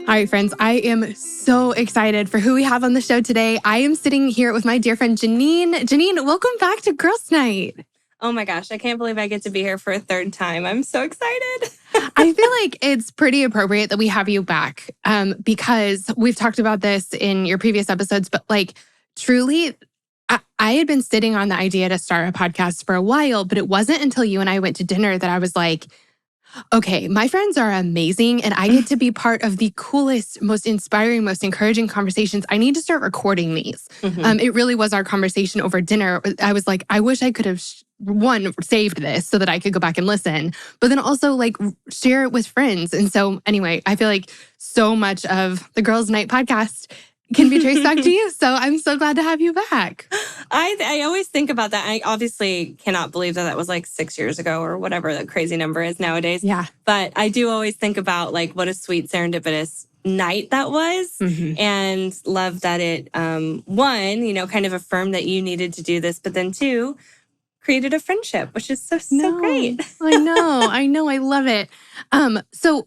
All right, friends, I am so excited for who we have on the show today. I am sitting here with my dear friend, Gennean. Gennean, welcome back to Girls Night. Oh my gosh, I can't believe I get to be here for a third time. I'm so excited. I feel like it's pretty appropriate that we have you back because we've talked about this in your previous episodes, but like truly, I had been sitting on the idea to start a podcast for a while, but it wasn't until you and I went to dinner that I was like, okay, my friends are amazing and I get to be part of the coolest, most inspiring, most encouraging conversations. I need to start recording these. It really was our conversation over dinner. I was like, I wish I could have, one, saved this so that I could go back and listen, but then also like share it with friends. And so anyway, I feel like so much of the Girls Night podcast can be traced back to you. So I'm so glad to have you back. I always think about that. I obviously cannot believe that was like 6 years ago or whatever that crazy number is nowadays. Yeah. But I do always think about like what a sweet serendipitous night that was, and love that it, one, kind of affirmed that you needed to do this, but then two, created a friendship, which is so great. I know. I love it. So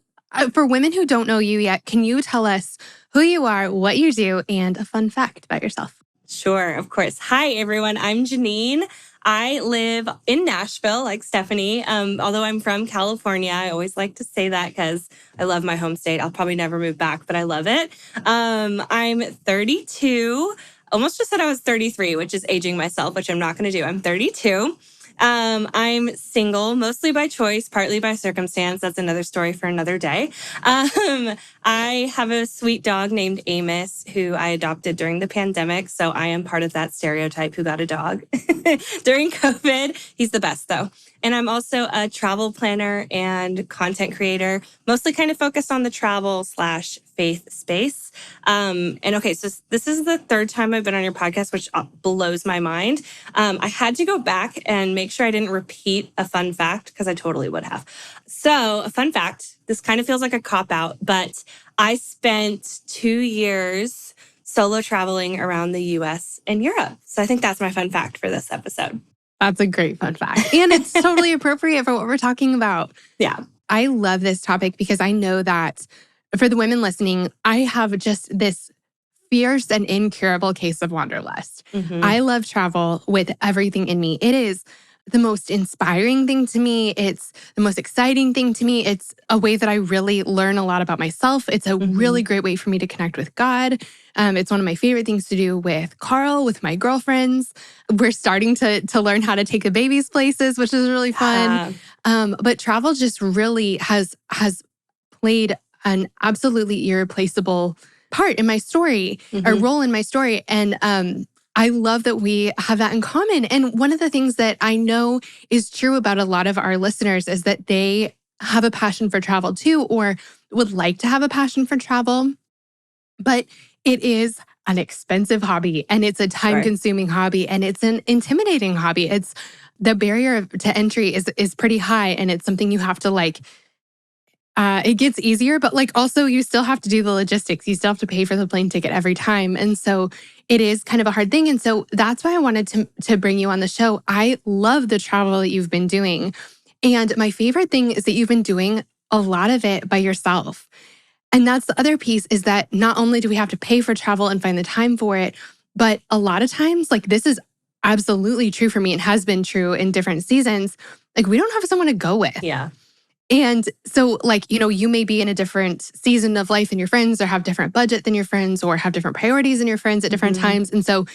for women who don't know you yet, can you tell us who you are, what you do, and a fun fact about yourself? Sure, of course. Hi, everyone. I'm Gennean. I live in Nashville, like Stephanie. Although I'm from California, I always like to say that because I love my home state. I'll probably never move back, but I love it. I'm 32. Almost just said I was 33, which is aging myself, which I'm not going to do. I'm 32. I'm single, mostly by choice, partly by circumstance. That's another story for another day. I have a sweet dog named Amos who I adopted during the pandemic. So I am part of that stereotype who got a dog during COVID. He's the best though. And I'm also a travel planner and content creator, mostly kind of focused on the travel/faith space. And okay, so this is the third time I've been on your podcast, which blows my mind. I had to go back and make sure I didn't repeat a fun fact because I totally would have. So a fun fact, this kind of feels like a cop-out, but I spent 2 years solo traveling around the US and Europe. So I think that's my fun fact for this episode. That's a great fun fact. And it's totally appropriate for what we're talking about. Yeah. I love this topic because I know that for the women listening, I have just this fierce and incurable case of wanderlust. I love travel with everything in me. It is the most inspiring thing to me. It's the most exciting thing to me. It's a way that I really learn a lot about myself. It's a really great way for me to connect with God. It's one of my favorite things to do with Carl, with my girlfriends. We're starting to learn how to take the babies places, which is really fun. But travel just really has played an absolutely irreplaceable part in my story, or role in my story. And I love that we have that in common. And one of the things that I know is true about a lot of our listeners is that they have a passion for travel too, or would like to have a passion for travel. But it is an expensive hobby and it's a time-consuming hobby and it's an intimidating hobby. It's the barrier to entry is pretty high and it's something you have to like. It gets easier, but like also you still have to do the logistics. You still have to pay for the plane ticket every time. And so it is kind of a hard thing. And so that's why I wanted to bring you on the show. I love the travel that you've been doing. And my favorite thing is that you've been doing a lot of it by yourself. And that's the other piece is that not only do we have to pay for travel and find the time for it, but a lot of times, like this is absolutely true for me and has been true in different seasons, like we don't have someone to go with. Yeah. And so like, you may be in a different season of life than your friends or have different budget than your friends or have different priorities than your friends at different times. And so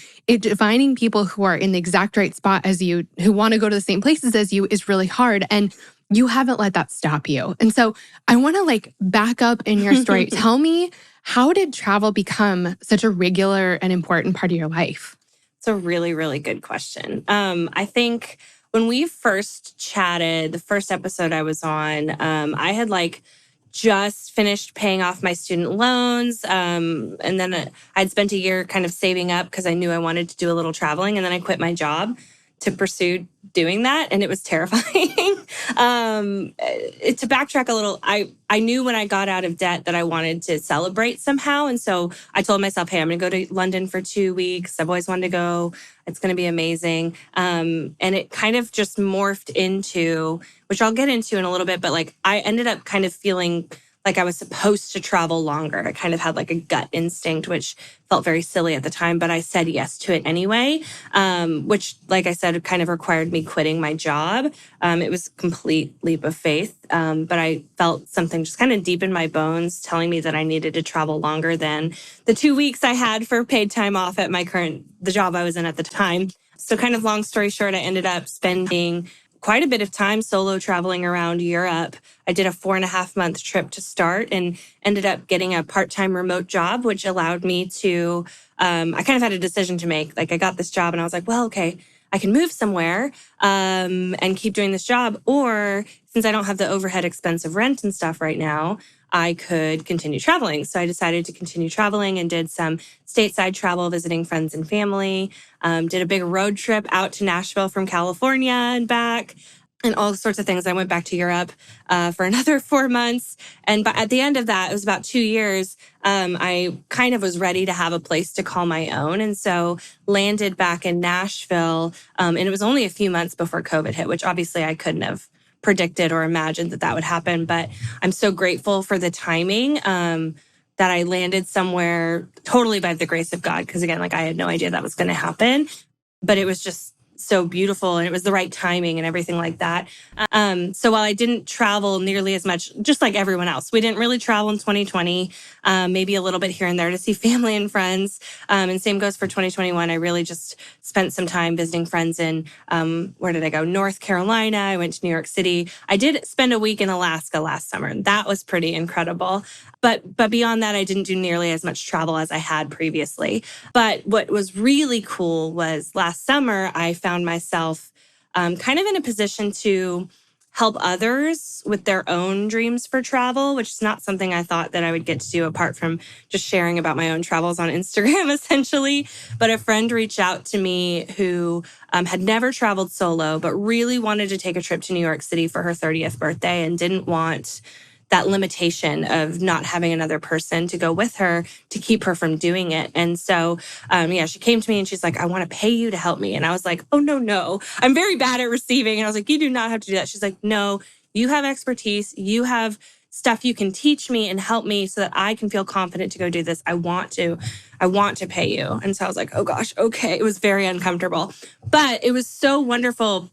finding people who are in the exact right spot as you, who want to go to the same places as you is really hard. And you haven't let that stop you. And so I want to like back up in your story. Tell me, how did travel become such a regular and important part of your life? It's a really, really good question. I think when we first chatted, the first episode I was on, I had like just finished paying off my student loans. And then I'd spent a year kind of saving up because I knew I wanted to do a little traveling. And then I quit my job to pursue doing that. And it was terrifying. To backtrack a little, I knew when I got out of debt that I wanted to celebrate somehow. And so I told myself, hey, I'm going to go to London for 2 weeks. I've always wanted to go. It's going to be amazing. And it kind of just morphed into, which I'll get into in a little bit, but like I ended up kind of feeling like I was supposed to travel longer. I kind of had like a gut instinct, which felt very silly at the time, but I said yes to it anyway, which, like I said, kind of required me quitting my job. It was a complete leap of faith, but I felt something just kind of deep in my bones telling me that I needed to travel longer than the 2 weeks I had for paid time off at the job I was in at the time. So kind of long story short, I ended up spending quite a bit of time solo traveling around Europe. I did a 4.5-month trip to start and ended up getting a part-time remote job, which allowed me to, I kind of had a decision to make. Like I got this job and I was like, well, okay, I can move somewhere and keep doing this job. Or since I don't have the overhead expense of rent and stuff right now, I could continue traveling. So I decided to continue traveling and did some stateside travel, visiting friends and family, did a big road trip out to Nashville from California and back, and all sorts of things. I went back to Europe for another 4 months. And at the end of that, it was about 2 years, I kind of was ready to have a place to call my own. And so landed back in Nashville. And it was only a few months before COVID hit, which obviously I couldn't have predicted or imagined that would happen. But I'm so grateful for the timing that I landed somewhere totally by the grace of God. Because again, like I had no idea that was going to happen, but it was just so beautiful and it was the right timing and everything like that. So while I didn't travel nearly as much, just like everyone else, we didn't really travel in 2020, maybe a little bit here and there to see family and friends. And same goes for 2021. I really just spent some time visiting friends in, where did I go? North Carolina. I went to New York City. I did spend a week in Alaska last summer, and that was pretty incredible. But beyond that, I didn't do nearly as much travel as I had previously. But what was really cool was last summer, I found myself kind of in a position to help others with their own dreams for travel, which is not something I thought that I would get to do apart from just sharing about my own travels on Instagram, essentially. But a friend reached out to me who had never traveled solo, but really wanted to take a trip to New York City for her 30th birthday and didn't want that limitation of not having another person to go with her to keep her from doing it. And so, she came to me and she's like, I want to pay you to help me. And I was like, oh, no. I'm very bad at receiving. And I was like, you do not have to do that. She's like, no, you have expertise. You have stuff you can teach me and help me so that I can feel confident to go do this. I want to pay you. And so I was like, oh gosh, okay. It was very uncomfortable, but it was so wonderful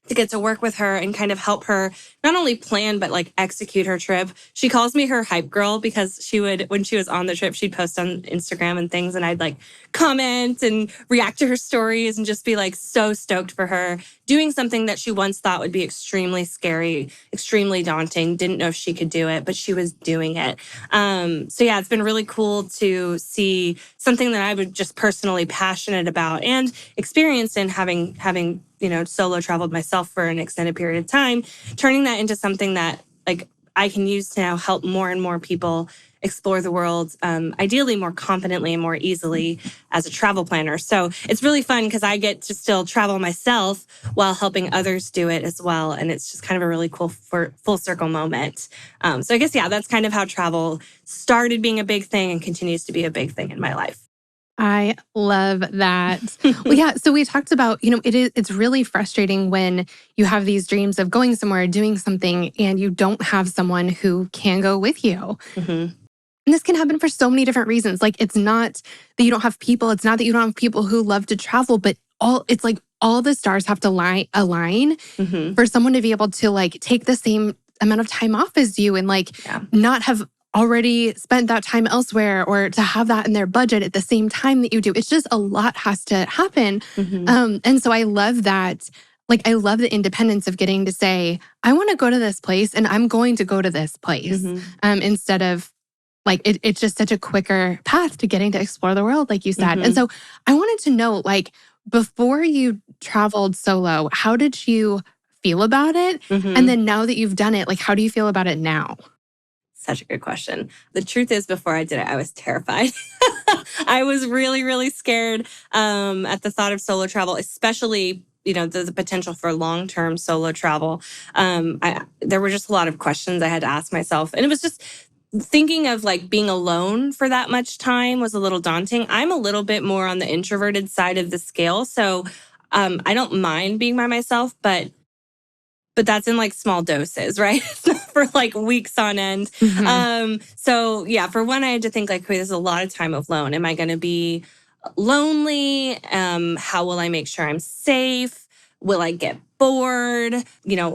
to get to work with her and kind of help her not only plan, but like execute her trip. She calls me her hype girl because she would, when she was on the trip, she'd post on Instagram and things. And I'd like comment and react to her stories and just be like so stoked for her doing something that she once thought would be extremely scary, extremely daunting, didn't know if she could do it, but she was doing it. So yeah, it's been really cool to see something that I was just personally passionate about and experience in having solo traveled myself for an extended period of time, turning that into something that like I can use to now help more and more people explore the world, ideally more confidently and more easily as a travel planner. So it's really fun because I get to still travel myself while helping others do it as well. And it's just kind of a really cool full circle moment. So I guess, yeah, that's kind of how travel started being a big thing and continues to be a big thing in my life. I love that. Well, yeah. So we talked about, it's really frustrating when you have these dreams of going somewhere, doing something, and you don't have someone who can go with you. Mm-hmm. And this can happen for so many different reasons. Like, it's not that you don't have people. It's not that you don't have people who love to travel, but it's like all the stars have to align Mm-hmm. for someone to be able to like take the same amount of time off as you and not have already spent that time elsewhere or to have that in their budget at the same time that you do. It's just a lot has to happen. Mm-hmm. And so I love that. Like, I love the independence of getting to say, I want to go to this place and I'm going to go to this place instead of like, it's just such a quicker path to getting to explore the world, like you said. Mm-hmm. And so I wanted to know, like, before you traveled solo, how did you feel about it? Mm-hmm. And then now that you've done it, like, how do you feel about it now? Such a good question. The truth is, before I did it, I was terrified. I was really, really scared at the thought of solo travel, especially, the potential for long-term solo travel. There were just a lot of questions I had to ask myself. And it was just thinking of like being alone for that much time was a little daunting. I'm a little bit more on the introverted side of the scale. So I don't mind being by myself, but but that's in like small doses, right? It's not for like weeks on end. So yeah, for one, I had to think like, okay, there's a lot of time alone. Am I going to be lonely? How will I make sure I'm safe? Will I get bored?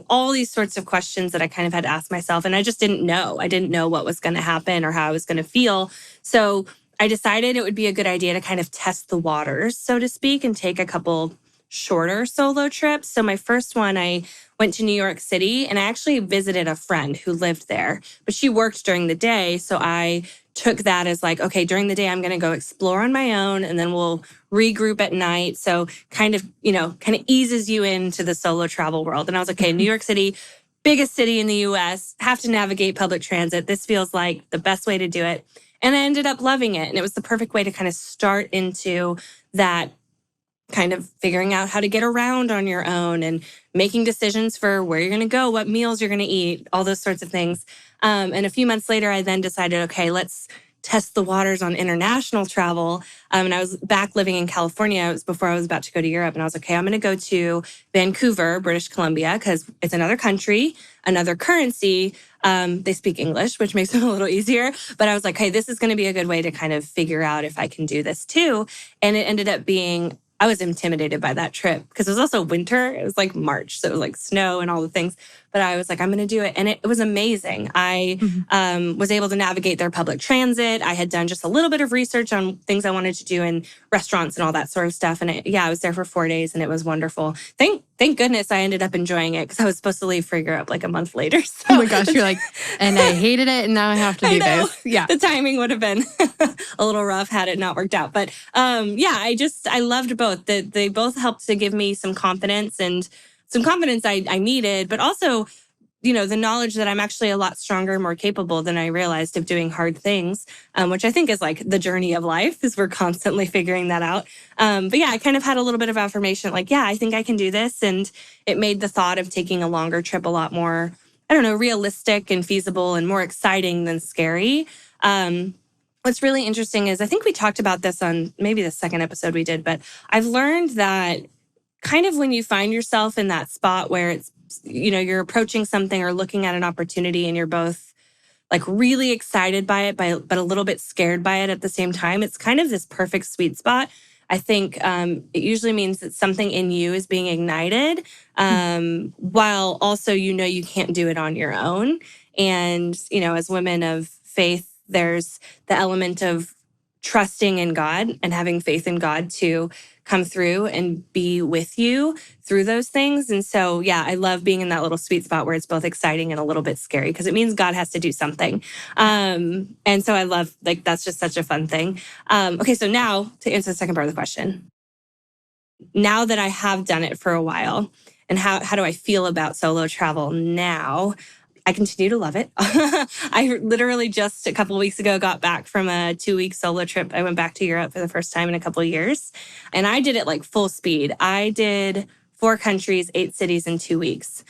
All these sorts of questions that I kind of had to ask myself. And I just didn't know. I didn't know what was going to happen or how I was going to feel. So I decided it would be a good idea to kind of test the waters, so to speak, and take a couple shorter solo trips. So my first one, I went to New York City and I actually visited a friend who lived there, but she worked during the day. So I took that as like, okay, during the day, I'm going to go explore on my own and then we'll regroup at night. So kind of eases you into the solo travel world. And I was like, okay, New York City, biggest city in the US, have to navigate public transit. This feels like the best way to do it. And I ended up loving it. And it was the perfect way to kind of start into that kind of figuring out how to get around on your own and making decisions for where you're going to go, what meals you're going to eat, all those sorts of things. And a few months later, I then decided, okay, let's test the waters on international travel. And I was back living in California. It was before I was about to go to Europe. And I was like, okay, I'm going to go to Vancouver, British Columbia, because it's another country, another currency. They speak English, which makes it a little easier. But I was like, hey, this is going to be a good way to kind of figure out if I can do this too. And it ended up being, I was intimidated by that trip because it was also winter. It was like March. So it was like snow and all the things. But I was like, I'm going to do it. And it was amazing. I was able to navigate their public transit. I had done just a little bit of research on things I wanted to do in restaurants and all that sort of stuff. And I was there for 4 days and it was wonderful. Thank goodness I ended up enjoying it because I was supposed to leave for Europe like a month later. So. Oh my gosh, you're like, and I hated it and now I have to do this. Yeah. The timing would have been a little rough had it not worked out. But I loved both. They both helped to give me some confidence and some confidence I needed, but also, the knowledge that I'm actually a lot stronger, more capable than I realized of doing hard things, which I think is like the journey of life, is we're constantly figuring that out. But yeah, I kind of had a little bit of affirmation, like, yeah, I think I can do this. And it made the thought of taking a longer trip a lot more, realistic and feasible and more exciting than scary. What's really interesting is I think we talked about this on maybe the second episode we did, but I've learned that kind of when you find yourself in that spot where it's, you're approaching something or looking at an opportunity and you're both like really excited by it, but a little bit scared by it at the same time, it's kind of this perfect sweet spot. I think it usually means that something in you is being ignited, while also, you can't do it on your own. And, as women of faith, there's the element of trusting in God and having faith in God to come through and be with you through those things. And so, yeah, I love being in that little sweet spot where it's both exciting and a little bit scary because it means God has to do something. And so I love, that's just such a fun thing. Okay, so now to answer the second part of the question. Now that I have done it for a while, and how do I feel about solo travel now? I continue to love it. I literally just a couple of weeks ago got back from a 2-week solo trip. I went back to Europe for the first time in a couple of years. And I did it like full speed. I did 4 countries, 8 cities in 2 weeks.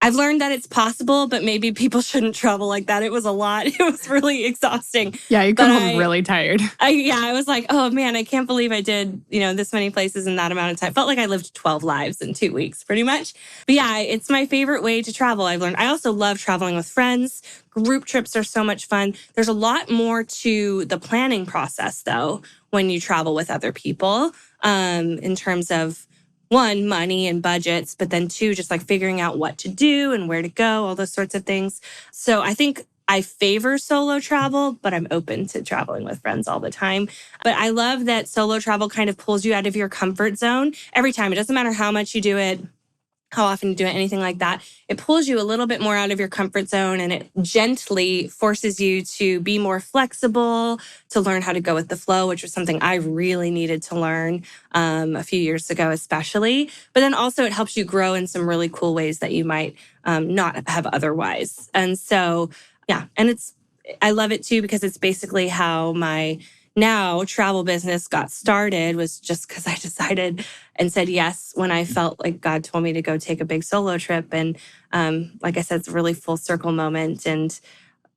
I've learned that it's possible, but maybe people shouldn't travel like that. It was a lot. It was really exhausting. Yeah, you come home really tired. I was like, oh man, I can't believe I did, this many places in that amount of time. Felt like I lived 12 lives in 2 weeks, pretty much. But yeah, it's my favorite way to travel. I've learned. I also love traveling with friends. Group trips are so much fun. There's a lot more to the planning process, though, when you travel with other people, in terms of 1, money and budgets, but then 2, just like figuring out what to do and where to go, all those sorts of things. So I think I favor solo travel, but I'm open to traveling with friends all the time. But I love that solo travel kind of pulls you out of your comfort zone every time. It doesn't matter how much you do it, how often you do it, anything like that. It pulls you a little bit more out of your comfort zone and it gently forces you to be more flexible, to learn how to go with the flow, which was something I really needed to learn a few years ago, especially. But then also it helps you grow in some really cool ways that you might not have otherwise. And so, yeah, and I love it too because it's basically how my now travel business got started, was just because I decided and said yes when I felt like God told me to go take a big solo trip. And like I said, it's a really full circle moment. And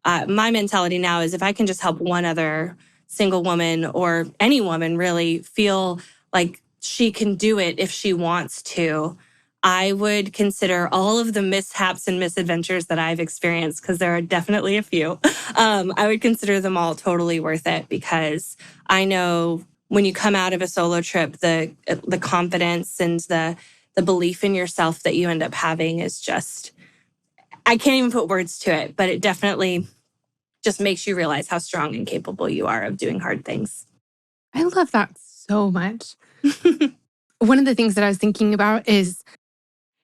my mentality now is if I can just help one other single woman or any woman really feel like she can do it if she wants to, I would consider all of the mishaps and misadventures that I've experienced, because there are definitely a few. I would consider them all totally worth it, because I know when you come out of a solo trip, the confidence and the belief in yourself that you end up having is just, I can't even put words to it, but it definitely just makes you realize how strong and capable you are of doing hard things. I love that so much. One of the things that I was thinking about is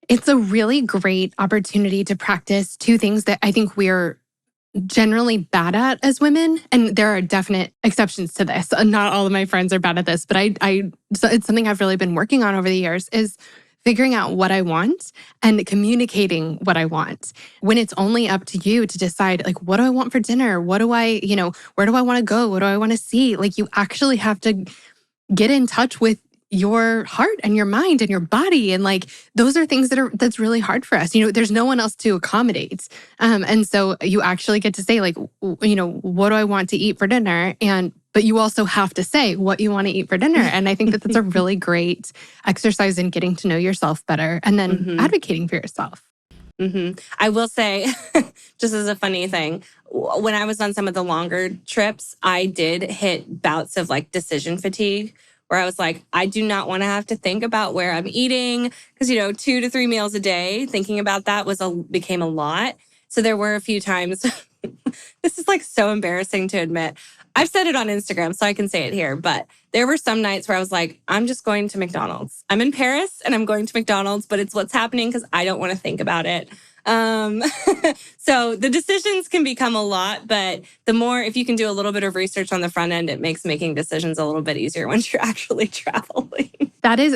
it's a really great opportunity to practice two things that I think we're generally bad at as women. And there are definite exceptions to this. Not all of my friends are bad at this, but so it's something I've really been working on over the years, is figuring out what I want and communicating what I want. When it's only up to you to decide, like, what do I want for dinner? What do I, where do I want to go? What do I want to see? Like, you actually have to get in touch with your heart and your mind and your body. And like, those are things that's really hard for us. There's no one else to accommodate. And so you actually get to say, like, what do I want to eat for dinner? But you also have to say what you want to eat for dinner. And I think that that's a really great exercise in getting to know yourself better and then advocating for yourself. I will say, just as a funny thing, when I was on some of the longer trips, I did hit bouts of like decision fatigue, where I was like, I do not want to have to think about where I'm eating, because 2 to 3 meals a day, thinking about that became a lot. So there were a few times, this is like so embarrassing to admit. I've said it on Instagram, so I can say it here, but there were some nights where I was like, I'm just going to McDonald's. I'm in Paris and I'm going to McDonald's, but it's what's happening because I don't want to think about it. So the decisions can become a lot, but if you can do a little bit of research on the front end, it makes making decisions a little bit easier once you're actually traveling.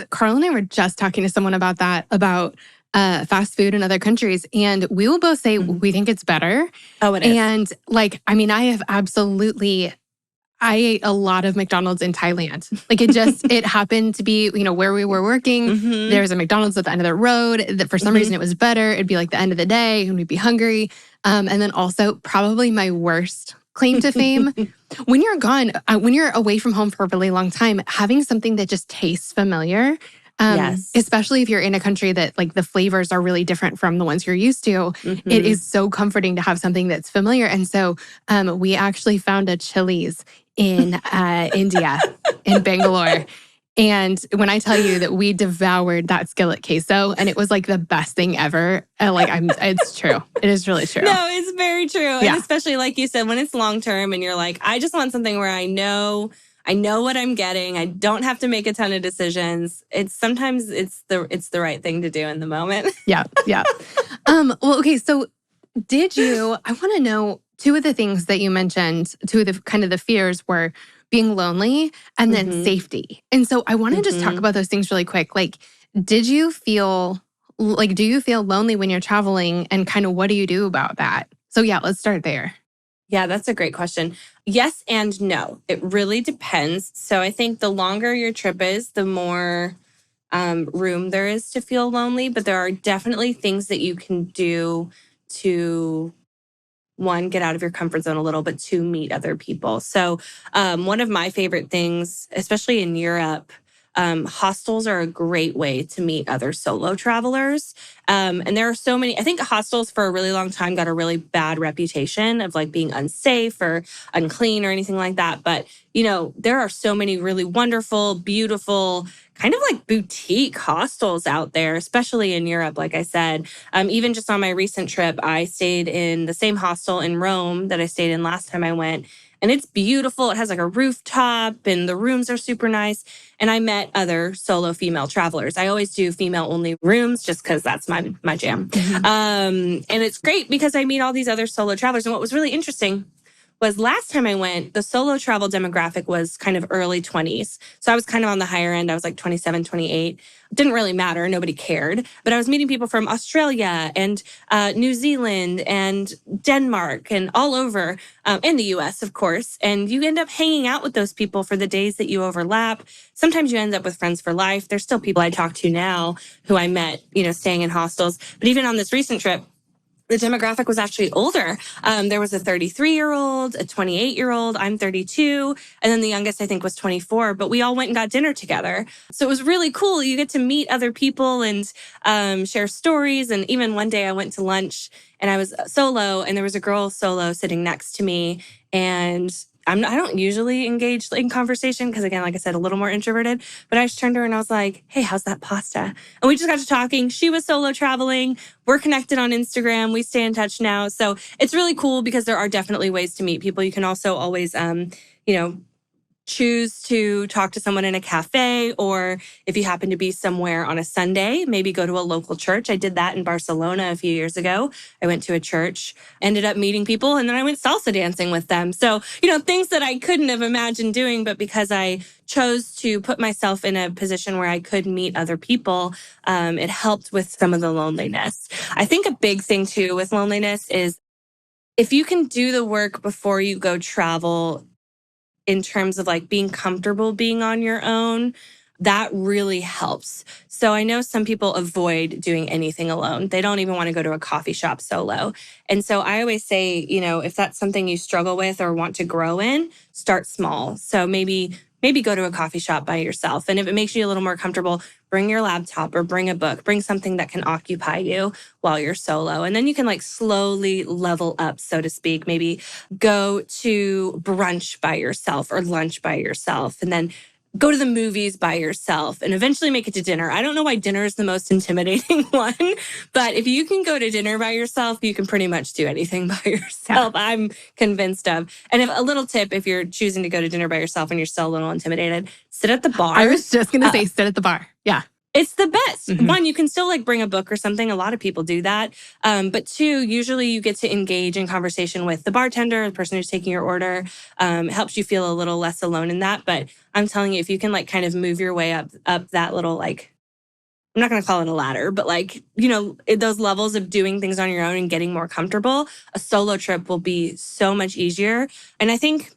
Carl and I were just talking to someone about that, about fast food in other countries. And we will both say we think it's better. Oh, it is. And I ate a lot of McDonald's in Thailand. Like it happened to be, where we were working. There was a McDonald's at the end of the road that for some reason it was better. It'd be like the end of the day and we'd be hungry. And then also probably my worst claim to fame. When you're gone, when you're away from home for a really long time, having something that just tastes familiar, yes. Especially if you're in a country that like the flavors are really different from the ones you're used to, it is so comforting to have something that's familiar. And so we actually found a Chili's in India, in Bangalore. And when I tell you that we devoured that skillet queso, and it was like the best thing ever, it's true. It is really true. No, it's very true. Yeah. And especially like you said, when it's long-term and you're like, I just want something where I know what I'm getting. I don't have to make a ton of decisions. Sometimes it's the right thing to do in the moment. Yeah. Well, okay. So I want to know, two of the things that you mentioned, two of the kind of the fears were being lonely and then safety. And so I want to just talk about those things really quick. Like, do you feel lonely when you're traveling, and kind of what do you do about that? So yeah, let's start there. Yeah, that's a great question. Yes and no. It really depends. So I think the longer your trip is, the more room there is to feel lonely. But there are definitely things that you can do to, one, get out of your comfort zone a little, but two, meet other people. So one of my favorite things, especially in Europe, hostels are a great way to meet other solo travelers. And there are so many, I think hostels for a really long time got a really bad reputation of like being unsafe or unclean or anything like that. But, there are so many really wonderful, beautiful, kind of like boutique hostels out there, especially in Europe, like I said. Even just on my recent trip, I stayed in the same hostel in Rome that I stayed in last time I went. And it's beautiful. It has like a rooftop and the rooms are super nice. And I met other solo female travelers. I always do female only rooms just because that's my jam. And it's great because I meet all these other solo travelers. And what was really interesting was last time I went, the solo travel demographic was kind of early 20s. So I was kind of on the higher end. I was like 27, 28. It didn't really matter. Nobody cared. But I was meeting people from Australia and New Zealand and Denmark and all over, and the US, of course. And you end up hanging out with those people for the days that you overlap. Sometimes you end up with friends for life. There's still people I talk to now who I met, staying in hostels. But even on this recent trip, the demographic was actually older. There was a 33-year-old, a 28-year-old, I'm 32, and then the youngest I think was 24, but we all went and got dinner together. So it was really cool. You get to meet other people and share stories. And even one day I went to lunch and I was solo and there was a girl solo sitting next to me. And I don't usually engage in conversation because, again, like I said, a little more introverted. But I just turned to her and I was like, hey, how's that pasta? And we just got to talking. She was solo traveling. We're connected on Instagram. We stay in touch now. So it's really cool because there are definitely ways to meet people. You can also always, choose to talk to someone in a cafe, or if you happen to be somewhere on a Sunday, maybe go to a local church. I did that in Barcelona a few years ago. I went to a church, ended up meeting people, and then I went salsa dancing with them. So, things that I couldn't have imagined doing, but because I chose to put myself in a position where I could meet other people, it helped with some of the loneliness. I think a big thing too with loneliness is if you can do the work before you go travel, in terms of like being comfortable being on your own, that really helps. So I know some people avoid doing anything alone. They don't even want to go to a coffee shop solo. And so I always say, if that's something you struggle with or want to grow in, start small. So maybe go to a coffee shop by yourself. And if it makes you a little more comfortable, bring your laptop or bring a book, bring something that can occupy you while you're solo. And then you can like slowly level up, so to speak. Maybe go to brunch by yourself or lunch by yourself, and then go to the movies by yourself and eventually make it to dinner. I don't know why dinner is the most intimidating one, but if you can go to dinner by yourself, you can pretty much do anything by yourself. Yeah. I'm convinced of. And a little tip, if you're choosing to go to dinner by yourself and you're still a little intimidated, sit at the bar. I was just going to say, sit at the bar. Yeah. It's the best. Mm-hmm. One, you can still like bring a book or something. A lot of people do that. But two, usually you get to engage in conversation with the bartender, the person who's taking your order. It helps you feel a little less alone in that. But I'm telling you, if you can like kind of move your way up that little, like, I'm not going to call it a ladder, but like, those levels of doing things on your own and getting more comfortable, a solo trip will be so much easier. And I think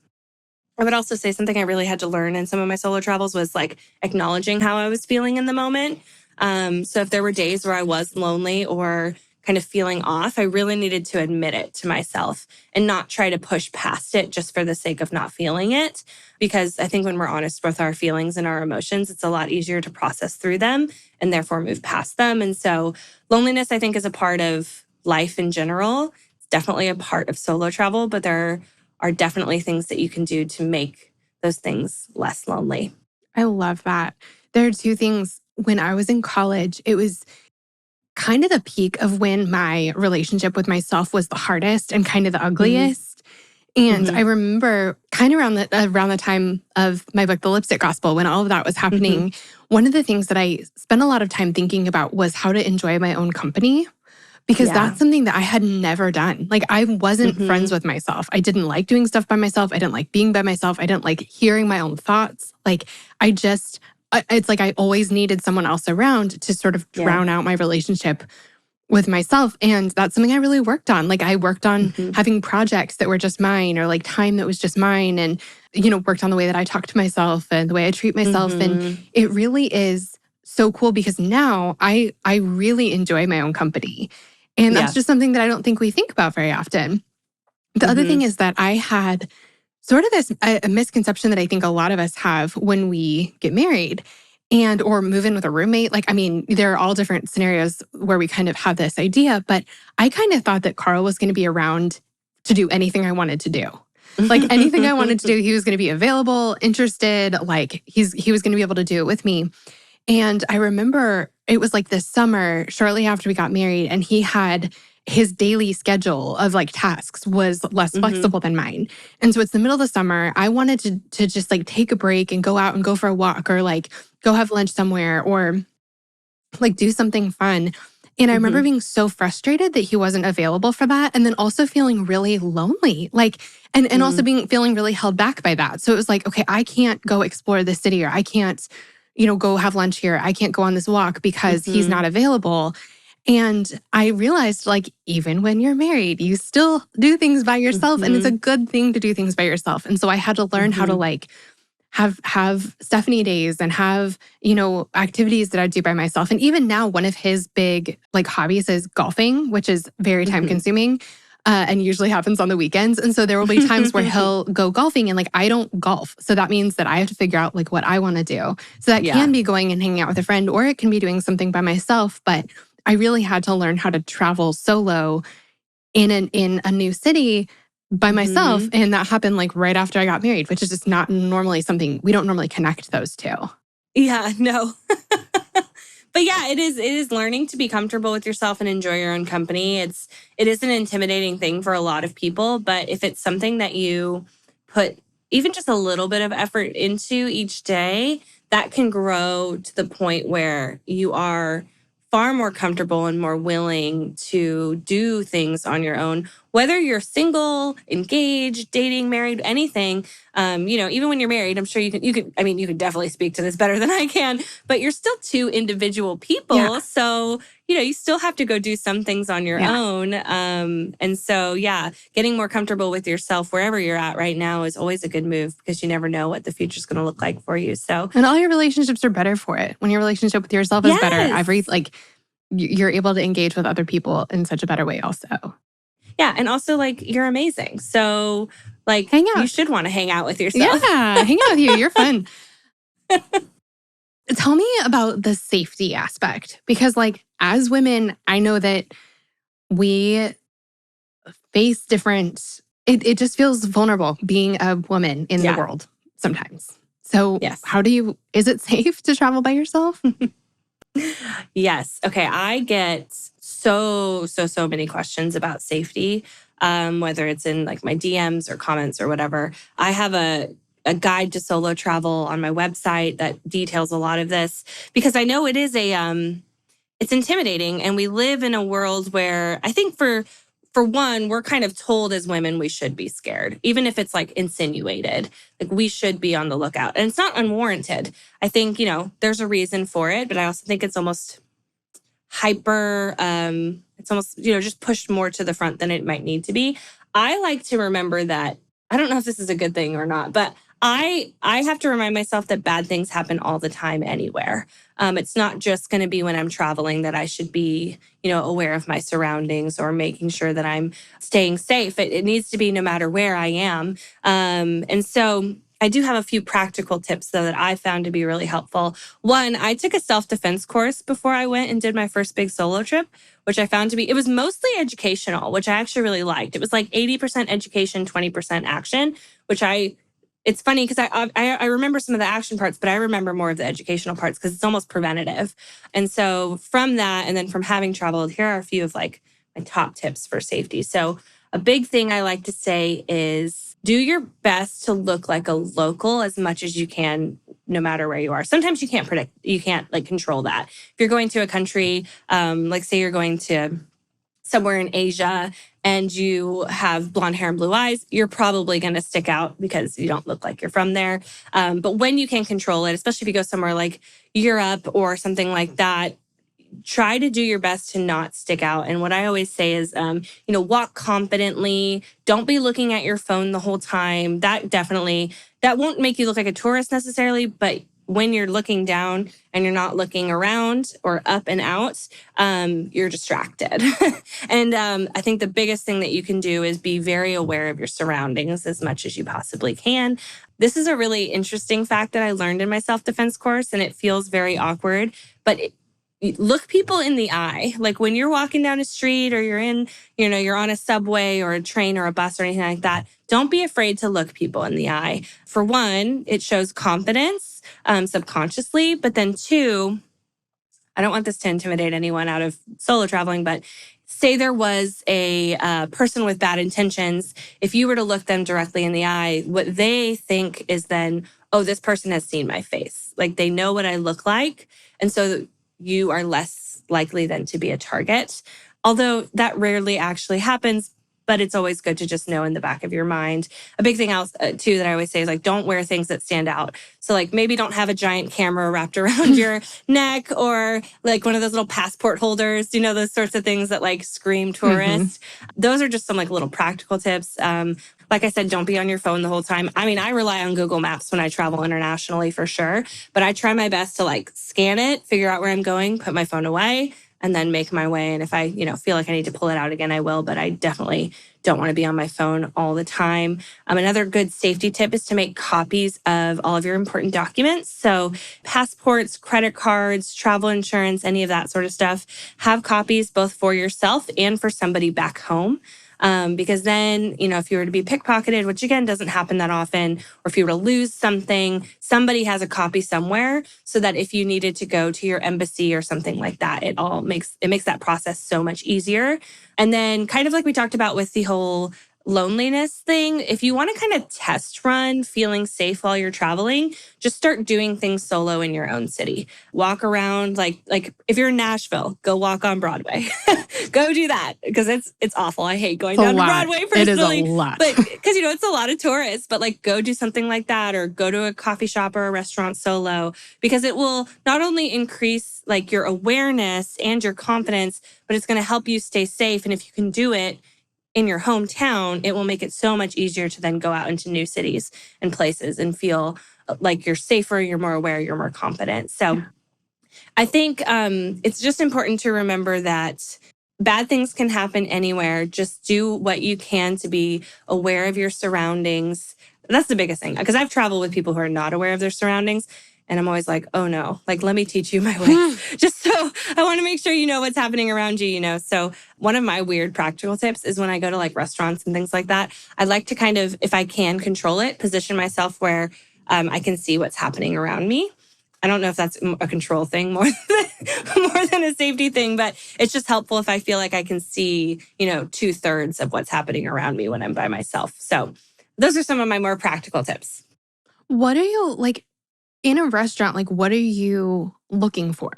I would also say something I really had to learn in some of my solo travels was like acknowledging how I was feeling in the moment. So if there were days where I was lonely or kind of feeling off, I really needed to admit it to myself and not try to push past it just for the sake of not feeling it. Because I think when we're honest with our feelings and our emotions, it's a lot easier to process through them and therefore move past them. And so loneliness, I think, is a part of life in general. It's definitely a part of solo travel, but there are definitely things that you can do to make those things less lonely. I love that. There are two things. When I was in college, it was kind of the peak of when my relationship with myself was the hardest and kind of the ugliest. Mm-hmm. And I remember kind of around the time of my book, The Lipstick Gospel, when all of that was happening, one of the things that I spent a lot of time thinking about was how to enjoy my own company. Because that's something that I had never done. Like, I wasn't friends with myself. I didn't like doing stuff by myself. I didn't like being by myself. I didn't like hearing my own thoughts. Like, it's like I always needed someone else around to sort of drown out my relationship with myself. And that's something I really worked on. Like, I worked on having projects that were just mine, or like time that was just mine, and, worked on the way that I talk to myself and the way I treat myself. And it really is so cool because now I really enjoy my own company. And that's just something that I don't think we think about very often. The other thing is that I had sort of a misconception that I think a lot of us have when we get married or move in with a roommate. Like, I mean, there are all different scenarios where we kind of have this idea, but I kind of thought that Carl was going to be around to do anything I wanted to do. Like, anything I wanted to do, he was going to be available, interested, like he was going to be able to do it with me. And I remember it was like this summer, shortly after we got married, and he had his daily schedule of like tasks was less flexible than mine. And so it's the middle of the summer. I wanted to just like take a break and go out and go for a walk, or like go have lunch somewhere, or like do something fun. And I remember being so frustrated that he wasn't available for that. And then also feeling really lonely, like, and also feeling really held back by that. So it was like, okay, I can't go explore the city, or I can't, go have lunch here. I can't go on this walk because he's not available. And I realized, like, even when you're married, you still do things by yourself. And it's a good thing to do things by yourself. And so I had to learn how to like have Stephanie days and have, activities that I do by myself. And even now, one of his big like hobbies is golfing, which is very time consuming. And usually happens on the weekends. And so there will be times where he'll go golfing and like I don't golf. So that means that I have to figure out like what I want to do. So that can be going and hanging out with a friend, or it can be doing something by myself. But I really had to learn how to travel solo in a new city by myself. And that happened like right after I got married, which is just not normally something, we don't normally connect those two. Yeah, no. But yeah, it is learning to be comfortable with yourself and enjoy your own company. It is an intimidating thing for a lot of people, but if it's something that you put even just a little bit of effort into each day, that can grow to the point where you are far more comfortable and more willing to do things on your own, whether you're single, engaged, dating, married, anything. Even when you're married, I'm sure you could definitely speak to this better than I can, but you're still two individual people. Yeah. So, you still have to go do some things on your own. And so, getting more comfortable with yourself wherever you're at right now is always a good move because you never know what the future's going to look like for you. So, and all your relationships are better for it. When your relationship with yourself is better, you're able to engage with other people in such a better way also. Yeah. And also like you're amazing. So like hang out. You should want to hang out with yourself. Yeah, hang out with you. You're fun. Tell me about the safety aspect, because like as women, I know that we face different, it just feels vulnerable being a woman in the world sometimes. So is it safe to travel by yourself? Yes. Okay. I get so many questions about safety, whether it's in like my DMs or comments or whatever. I have a guide to solo travel on my website that details a lot of this because I know it is it's intimidating, and we live in a world where I think for one, we're kind of told as women we should be scared, even if it's like insinuated. Like we should be on the lookout. And it's not unwarranted. I think, there's a reason for it, but I also think it's almost hyper, it's almost, just pushed more to the front than it might need to be. I like to remember that, I don't know if this is a good thing or not, but I have to remind myself that bad things happen all the time anywhere. It's not just going to be when I'm traveling that I should be, aware of my surroundings or making sure that I'm staying safe. It needs to be no matter where I am. And so I do have a few practical tips, though, that I found to be really helpful. One, I took a self-defense course before I went and did my first big solo trip, which I found it was mostly educational, which I actually really liked. It was like 80% education, 20% action, which it's funny because I remember some of the action parts, but I remember more of the educational parts because it's almost preventative. And so from that, and then from having traveled, here are a few of like my top tips for safety. So a big thing I like to say is do your best to look like a local as much as you can, no matter where you are. Sometimes you can't like control that. If you're going to a country, like say you're going to somewhere in Asia and you have blonde hair and blue eyes, you're probably going to stick out because you don't look like you're from there. But when you can control it, especially if you go somewhere like Europe or something like that, try to do your best to not stick out. And what I always say is, walk confidently. Don't be looking at your phone the whole time. That won't make you look like a tourist necessarily, but when you're looking down and you're not looking around or up and out, you're distracted. And I think the biggest thing that you can do is be very aware of your surroundings as much as you possibly can. This is a really interesting fact that I learned in my self-defense course, and it feels very awkward, but look people in the eye. Like when you're walking down a street or you're on a subway or a train or a bus or anything like that, don't be afraid to look people in the eye. For one, it shows confidence subconsciously, but then two, I don't want this to intimidate anyone out of solo traveling, but say there was a person with bad intentions. If you were to look them directly in the eye, what they think is then, oh, this person has seen my face. Like they know what I look like. And so you are less likely then to be a target. Although that rarely actually happens, but it's always good to just know in the back of your mind. A big thing else too that I always say is like, don't wear things that stand out. So like maybe don't have a giant camera wrapped around your neck or like one of those little passport holders, those sorts of things that like scream tourist. Those are just some like little practical tips. Like I said, don't be on your phone the whole time. I mean, I rely on Google Maps when I travel internationally for sure, but I try my best to like scan it, figure out where I'm going, put my phone away, and then make my way. And if I, feel like I need to pull it out again, I will, but I definitely don't want to be on my phone all the time. Another good safety tip is to make copies of all of your important documents. So passports, credit cards, travel insurance, any of that sort of stuff. Have copies both for yourself and for somebody back home. Because then, if you were to be pickpocketed, which again doesn't happen that often, or if you were to lose something, somebody has a copy somewhere so that if you needed to go to your embassy or something like that, it makes that process so much easier. And then kind of like we talked about with the whole loneliness thing, if you want to kind of test run feeling safe while you're traveling, just start doing things solo in your own city. Walk around, like if you're in Nashville, go walk on Broadway. Go do that, because it's awful. I hate going down to Broadway personally. It is a lot. But because it's a lot of tourists, but like go do something like that, or go to a coffee shop or a restaurant solo, because it will not only increase like your awareness and your confidence, but it's going to help you stay safe. And if you can do it in your hometown, it will make it so much easier to then go out into new cities and places and feel like you're safer, you're more aware, you're more confident. So I think it's just important to remember that bad things can happen anywhere. Just do what you can to be aware of your surroundings. That's the biggest thing, because I've traveled with people who are not aware of their surroundings. And I'm always like, oh no, like, let me teach you my way. Just so I want to make sure you know what's happening around you, So one of my weird practical tips is when I go to like restaurants and things like that, I like to kind of, if I can control it, position myself where I can see what's happening around me. I don't know if that's a control thing more than a safety thing, but it's just helpful if I feel like I can see, 2/3 of what's happening around me when I'm by myself. So those are some of my more practical tips. What are you like in a restaurant? Like, what are you looking for?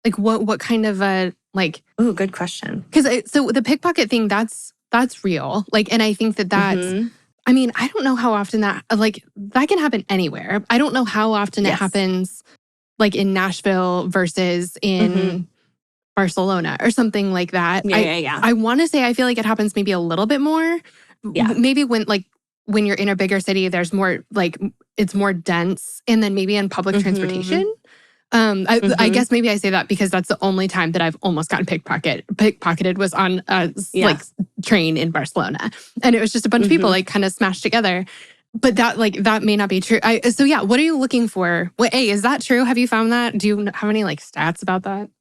Like, what kind of a like? Ooh, good question. Because so the pickpocket thing, that's real. Like, and I think that's. Mm-hmm. I mean, I don't know how often that can happen anywhere. I don't know how often it happens, like in Nashville versus in Barcelona or something like that. Yeah. I want to say I feel like it happens maybe a little bit more. Yeah. Maybe when you're in a bigger city, there's more like it's more dense, and then maybe in public transportation. I guess maybe I say that because that's the only time that I've almost gotten pickpocketed was on a like train in Barcelona, and it was just a bunch of people like kind of smashed together. But that may not be true. So yeah, what are you looking for? Is that true? Have you found that? Do you have any like stats about that?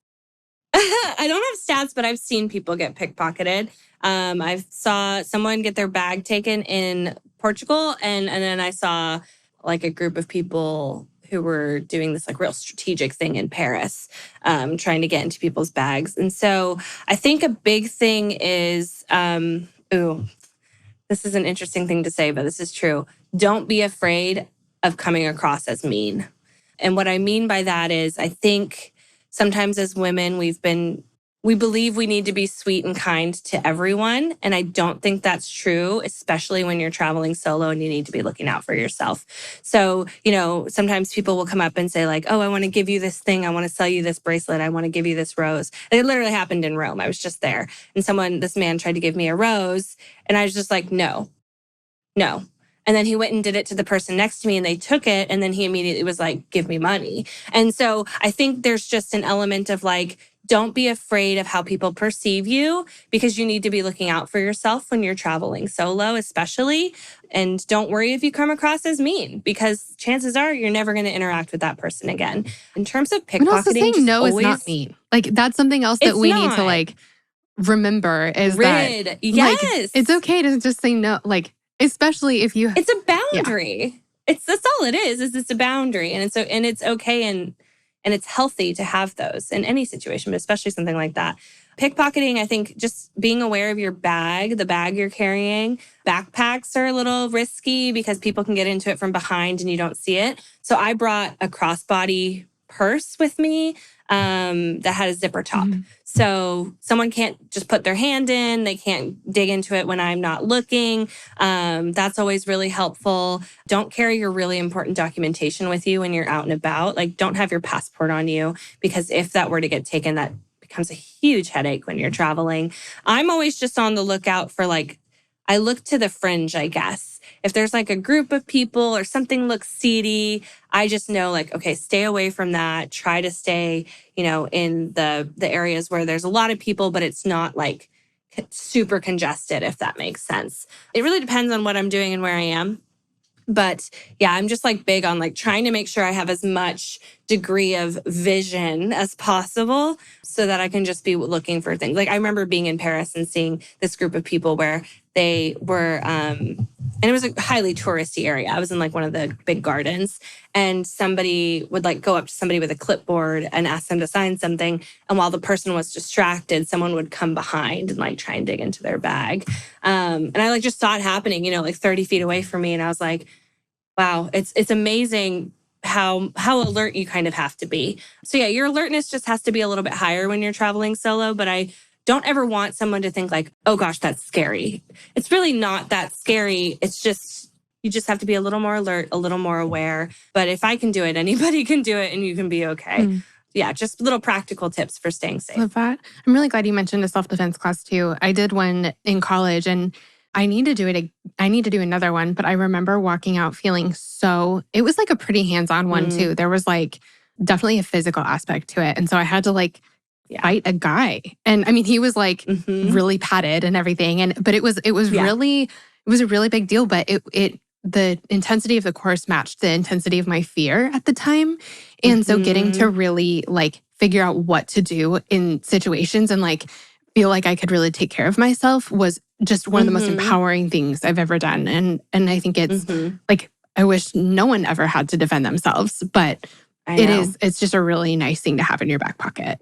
I don't have stats, but I've seen people get pickpocketed. I saw someone get their bag taken in Portugal, and then I saw like a group of people who were doing this like real strategic thing in Paris, trying to get into people's bags. And so I think a big thing is, this is an interesting thing to say, but this is true. Don't be afraid of coming across as mean. And what I mean by that is I think sometimes as women, we believe we need to be sweet and kind to everyone. And I don't think that's true, especially when you're traveling solo and you need to be looking out for yourself. So, sometimes people will come up and say like, oh, I want to give you this thing. I want to sell you this bracelet. I want to give you this rose. It literally happened in Rome. I was just there. And this man tried to give me a rose. And I was just like, no. And then he went and did it to the person next to me and they took it. And then he immediately was like, give me money. And so I think there's just an element of like, don't be afraid of how people perceive you, because you need to be looking out for yourself when you're traveling solo, especially. And don't worry if you come across as mean, because chances are you're never going to interact with that person again. In terms of pickpocketing, also saying no is not mean. Like that's something else that we need to like remember is that yes, like, it's okay to just say no. Like, especially if you, it's a boundary. Yeah. That's all it is it's a boundary, and it's okay and it's healthy to have those in any situation, but especially something like that. Pickpocketing, I think just being aware of your bag, the bag you're carrying. Backpacks are a little risky because people can get into it from behind and you don't see it. So I brought a crossbody purse with me that had a zipper top. So someone can't just put their hand in, they can't dig into it when I'm not looking. That's always really helpful. Don't carry your really important documentation with you when you're out and about. Like, don't have your passport on you, because if that were to get taken, that becomes a huge headache when you're traveling. I'm always just on the lookout for like, I look to the fringe, I guess. If there's like a group of people or something looks seedy, I just know like, okay, stay away from that. Try to stay, in the areas where there's a lot of people, but it's not like super congested, if that makes sense. It really depends on what I'm doing and where I am. But yeah, I'm just like big on like trying to make sure I have as much degree of vision as possible so that I can just be looking for things. Like I remember being in Paris and seeing this group of people where they were, and it was a highly touristy area. I was in like one of the big gardens, and somebody would like go up to somebody with a clipboard and ask them to sign something. And while the person was distracted, someone would come behind and like try and dig into their bag. And I like just saw it happening, like 30 feet away from me. And I was like, wow, it's amazing how alert you kind of have to be. So yeah, your alertness just has to be a little bit higher when you're traveling solo, but I don't ever want someone to think like, oh gosh, that's scary. It's really not that scary. It's just, you just have to be a little more alert, a little more aware. But if I can do it, anybody can do it and you can be okay. Yeah, just little practical tips for staying safe. Love that. I'm really glad you mentioned a self-defense class too. I did one in college and I need to do it. I need to do another one, but I remember walking out feeling it was like a pretty hands-on one too. There was like definitely a physical aspect to it. And so I had to like fight a guy. And I mean, he was like really padded and everything. But it was really, it was a really big deal, but the intensity of the course matched the intensity of my fear at the time. And so getting to really like figure out what to do in situations and like feel like I could really take care of myself was just one of the most empowering things I've ever done. And I think it's like, I wish no one ever had to defend themselves, but it's just a really nice thing to have in your back pocket.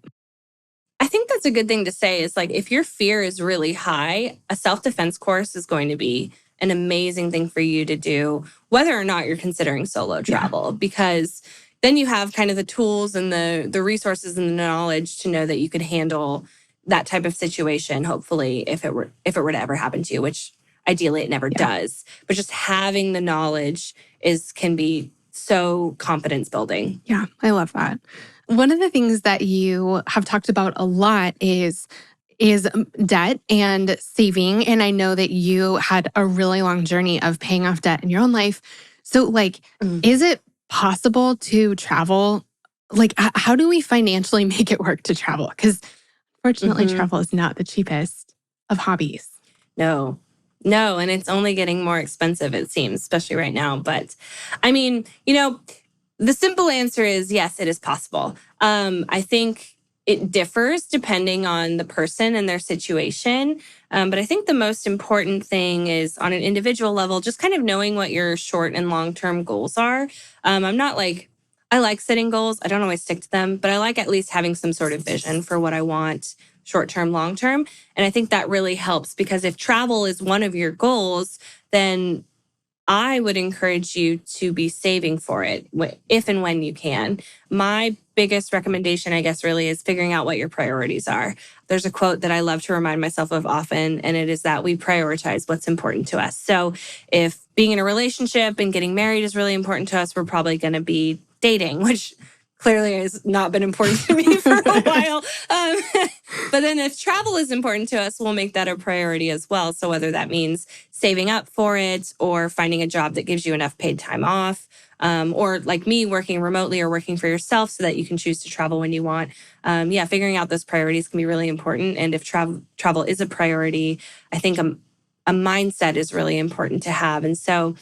I think that's a good thing to say is like, if your fear is really high, a self-defense course is going to be an amazing thing for you to do, whether or not you're considering solo travel, because then you have kind of the tools and the resources and the knowledge to know that you could handle that type of situation, hopefully, if it were to ever happen to you, which ideally it never does. But just having the knowledge can be so confidence building. Yeah, I love that. One of the things that you have talked about a lot is debt and saving. And I know that you had a really long journey of paying off debt in your own life. So like, is it possible to travel? Like, how do we financially make it work to travel? Because fortunately, travel is not the cheapest of hobbies. No, and it's only getting more expensive, it seems, especially right now. But I mean, the simple answer is yes, it is possible. I think it differs depending on the person and their situation. But I think the most important thing is on an individual level, just kind of knowing what your short and long-term goals are. I'm not like, I like setting goals. I don't always stick to them, but I like at least having some sort of vision for what I want short-term, long-term. And I think that really helps because if travel is one of your goals, then I would encourage you to be saving for it if and when you can. My biggest recommendation, I guess, really is figuring out what your priorities are. There's a quote that I love to remind myself of often, and it is that we prioritize what's important to us. So if being in a relationship and getting married is really important to us, we're probably going to be dating, which clearly has not been important to me for a while. But then if travel is important to us, we'll make that a priority as well. So whether that means saving up for it or finding a job that gives you enough paid time off, or like me, working remotely or working for yourself so that you can choose to travel when you want. Figuring out those priorities can be really important. And if travel is a priority, I think a mindset is really important to have. And so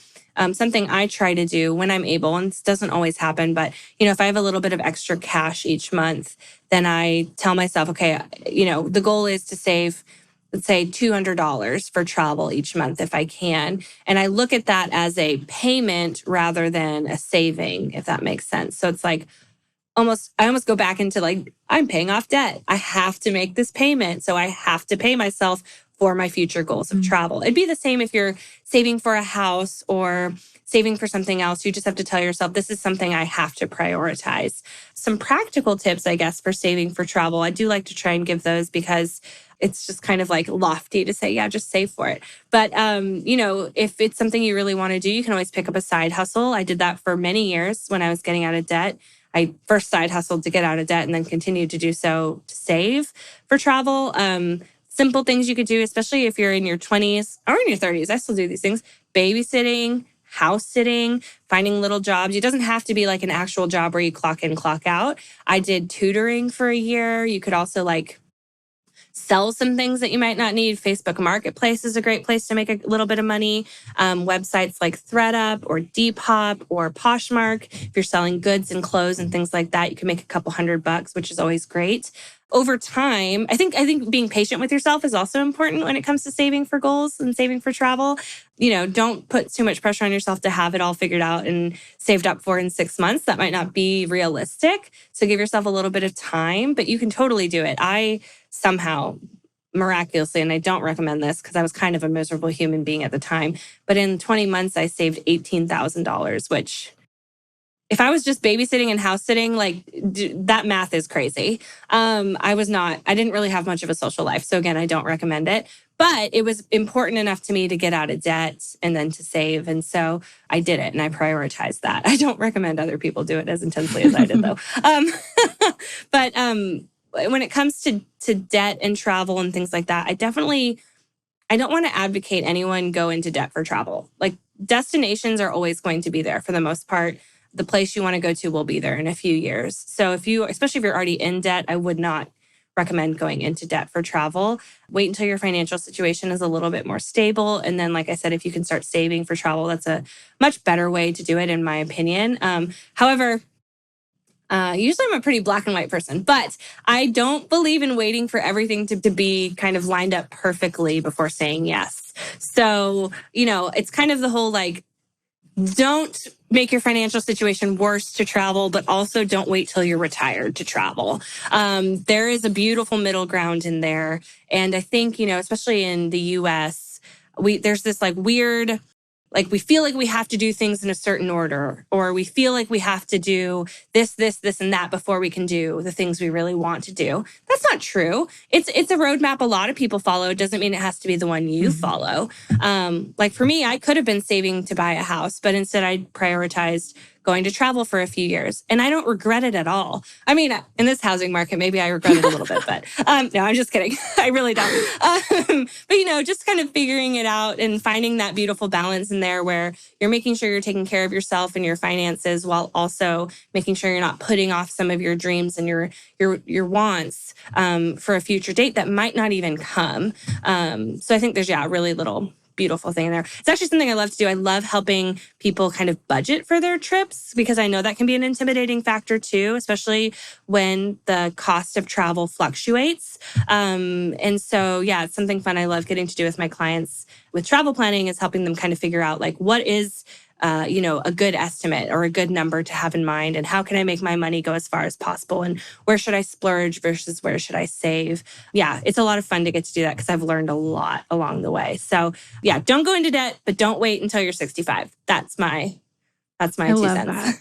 something I try to do when I'm able, and this doesn't always happen, but if I have a little bit of extra cash each month, then I tell myself, okay, the goal is to save, let's say $200 for travel each month if I can. And I look at that as a payment rather than a saving, if that makes sense. So it's like I almost go back into like, I'm paying off debt. I have to make this payment. So I have to pay myself for my future goals of travel. It'd be the same if you're saving for a house or saving for something else. You just have to tell yourself, this is something I have to prioritize. Some practical tips, I guess, for saving for travel. I do like to try and give those because it's just kind of like lofty to say, yeah, just save for it. But, if it's something you really want to do, you can always pick up a side hustle. I did that for many years when I was getting out of debt. I first side hustled to get out of debt and then continued to do so to save for travel. simple things you could do, especially if you're in your 20s or in your 30s. I still do these things. Babysitting, house sitting, finding little jobs. It doesn't have to be like an actual job where you clock in, clock out. I did tutoring for a year. You could also like sell some things that you might not need. Facebook Marketplace is a great place to make a little bit of money. Websites like ThreadUp or Depop or Poshmark. If you're selling goods and clothes and things like that, you can make a couple $100, which is always great. Over time, I think being patient with yourself is also important when it comes to saving for goals and saving for travel. Don't put too much pressure on yourself to have it all figured out and saved up for in 6 months. That might not be realistic. So give yourself a little bit of time, but you can totally do it. I somehow miraculously, and I don't recommend this because I was kind of a miserable human being at the time, but in 20 months, I saved $18,000, which if I was just babysitting and house sitting, like that math is crazy. I didn't really have much of a social life. So again, I don't recommend it, but it was important enough to me to get out of debt and then to save. And so I did it and I prioritized that. I don't recommend other people do it as intensely as I did though. But when it comes to debt and travel and things like that, I don't want to advocate anyone go into debt for travel. Like destinations are always going to be there for the most part. The place you want to go to will be there in a few years. So especially if you're already in debt, I would not recommend going into debt for travel. Wait until your financial situation is a little bit more stable. And then, like I said, if you can start saving for travel, that's a much better way to do it, in my opinion. However, usually I'm a pretty black and white person, but I don't believe in waiting for everything to be kind of lined up perfectly before saying yes. So, it's kind of the whole like, don't make your financial situation worse to travel, but also don't wait till you're retired to travel. There is a beautiful middle ground in there. And I think, especially in the US, there's this like weird, like we feel like we have to do things in a certain order, or we feel like we have to do this, and that before we can do the things we really want to do. That's not true. It's a roadmap a lot of people follow. It doesn't mean it has to be the one you follow. Like for me, I could have been saving to buy a house, but instead I prioritized going to travel for a few years. And I don't regret it at all. I mean, in this housing market, maybe I regret it a little bit, but no, I'm just kidding. I really don't. But, just kind of figuring it out and finding that beautiful balance in there where you're making sure you're taking care of yourself and your finances while also making sure you're not putting off some of your dreams and your wants for a future date that might not even come. So I think there's, a really little beautiful thing in there. It's actually something I love to do. I love helping people kind of budget for their trips because I know that can be an intimidating factor too, especially when the cost of travel fluctuates. And so, it's something fun I love getting to do with my clients with travel planning is helping them kind of figure out like what is a good estimate or a good number to have in mind, and how can I make my money go as far as possible, and where should I splurge versus where should I save? Yeah, it's a lot of fun to get to do that because I've learned a lot along the way. So don't go into debt, but don't wait until you're 65. That's my 2 cents.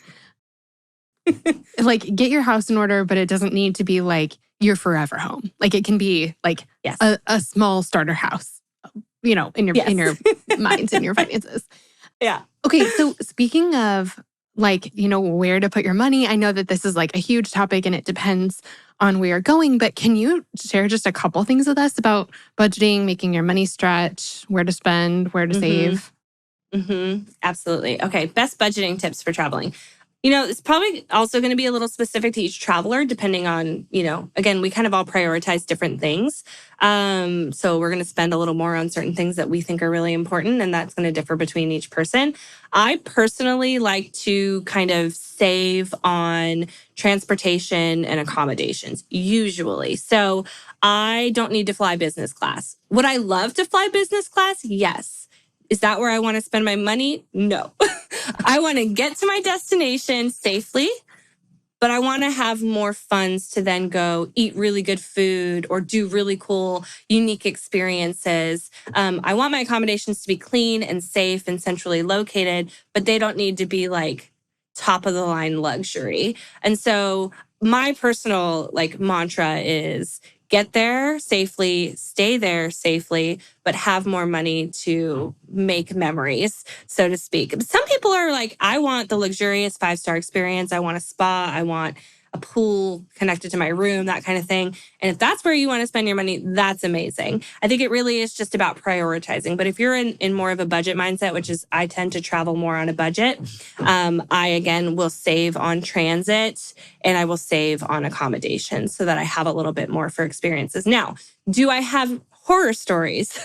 Like get your house in order, but it doesn't need to be like your forever home. Like it can be like a small starter house, in your minds and your finances. Yeah. Okay, so speaking of like, where to put your money, I know that this is like a huge topic and it depends on where you're going, but can you share just a couple things with us about budgeting, making your money stretch, where to spend, where to save? Absolutely. Okay, best budgeting tips for traveling. It's probably also going to be a little specific to each traveler, depending on, again, we kind of all prioritize different things. So we're going to spend a little more on certain things that we think are really important, and that's going to differ between each person. I personally like to kind of save on transportation and accommodations, usually. So I don't need to fly business class. Would I love to fly business class? Yes. Is that where I want to spend my money? No. I want to get to my destination safely, but I want to have more funds to then go eat really good food or do really cool, unique experiences. I want my accommodations to be clean and safe and centrally located, but they don't need to be like top of the line luxury. And so my personal mantra is get there safely, stay there safely, but have more money to make memories, so to speak. Some people are like, I want the luxurious 5-star experience. I want a spa. I want a pool connected to my room, that kind of thing. And if that's where you want to spend your money, that's amazing. I think it really is just about prioritizing. But if you're in more of a budget mindset, which is I tend to travel more on a budget, I, again, will save on transit and I will save on accommodations so that I have a little bit more for experiences. Now, do I have horror stories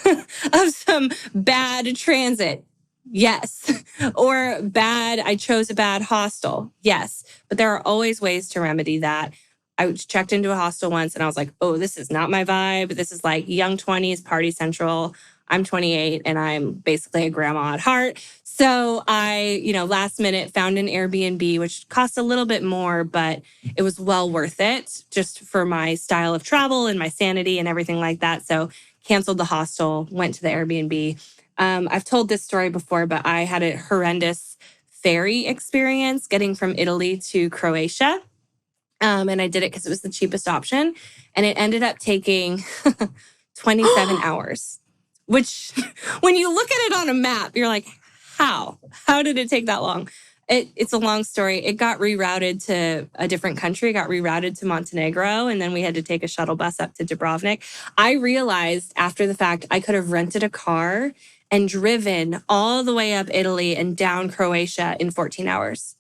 of some bad transit? Yes. Or I chose a bad hostel. Yes. But there are always ways to remedy that. I checked into a hostel once and I was like, oh, this is not my vibe. This is like young 20s, party central. I'm 28 and I'm basically a grandma at heart. So I, last minute found an Airbnb, which cost a little bit more, but it was well worth it just for my style of travel and my sanity and everything like that. So canceled the hostel, went to the Airbnb. I've told this story before, but I had a horrendous ferry experience getting from Italy to Croatia. And I did it because it was the cheapest option. And it ended up taking 27 hours, which when you look at it on a map, you're like, how? How did it take that long? It's a long story. It got rerouted to a different country, got rerouted to Montenegro, and then we had to take a shuttle bus up to Dubrovnik. I realized after the fact I could have rented a car and driven all the way up Italy and down Croatia in 14 hours.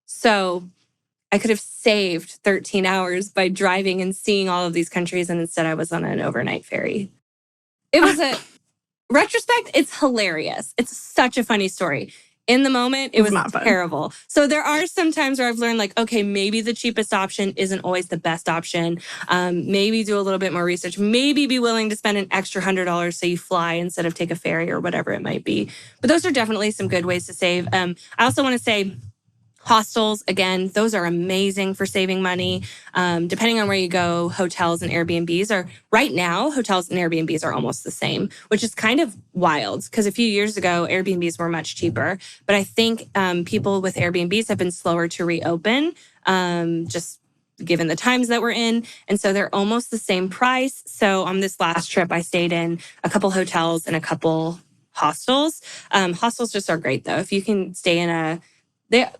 So I could have saved 13 hours by driving and seeing all of these countries, and instead I was on an overnight ferry. It was retrospect, it's hilarious. It's such a funny story. In the moment, it was terrible. So there are some times where I've learned like, okay, maybe the cheapest option isn't always the best option. Maybe do a little bit more research. Maybe be willing to spend an extra $100 so you fly instead of take a ferry or whatever it might be. But those are definitely some good ways to save. I also want to say, hostels, again, those are amazing for saving money. Depending on where you go, hotels and Airbnbs are, right now, hotels and Airbnbs are almost the same, which is kind of wild because a few years ago, Airbnbs were much cheaper. But I think people with Airbnbs have been slower to reopen, just given the times that we're in. And so they're almost the same price. So on this last trip, I stayed in a couple hotels and a couple hostels. Hostels just are great, though. If you can stay in